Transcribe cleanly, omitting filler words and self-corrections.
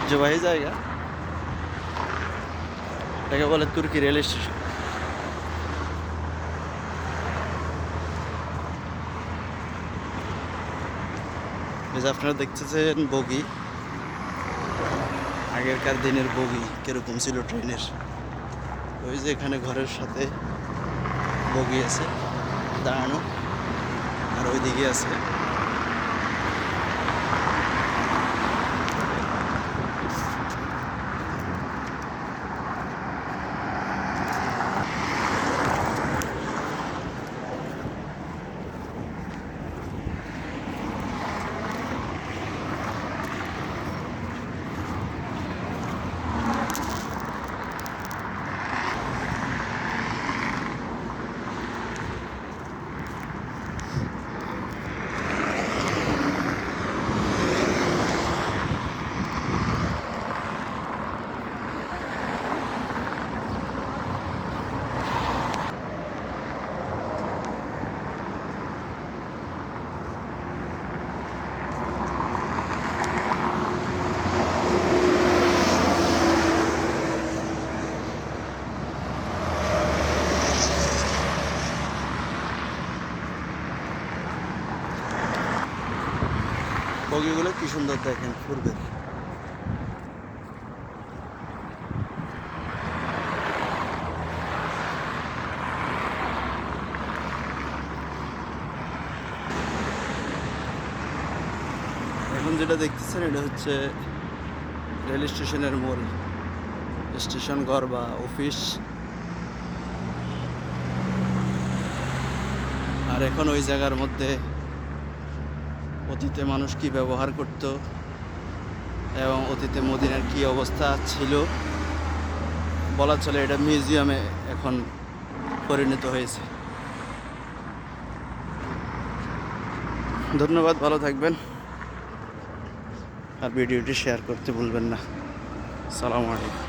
ঐতিহ্যবাহী জায়গা, এটাকে বলে তুর্কি রেল স্টেশন। এই যে আপনারা দেখতেছেন বগি, আগেরকার দিনের বগি কিরকম ছিল ট্রেনের। ওই যে এখানে ঘরের সাথে বগি আছে দাঁড়ানো, আর ওইদিকে আছে বগিগুলো, কি সুন্দর দেখেন পূর্বের। এখন যেটা দেখতেছেন এটা হচ্ছে রেল স্টেশনের মোড়, স্টেশন ঘর বা অফিস। আর এখন ওই জায়গার মধ্যে অতীতে মানুষ কি ব্যবহার করত এবং অতীতে মদিনার কি অবস্থা ছিল বলা চলে, এটা মিউজিয়ামে এখন পরিণত হয়েছে। ধন্যবাদ, ভালো থাকবেন, আর ভিডিওটি শেয়ার করতে ভুলবেন না। আসসালামু আলাইকুম।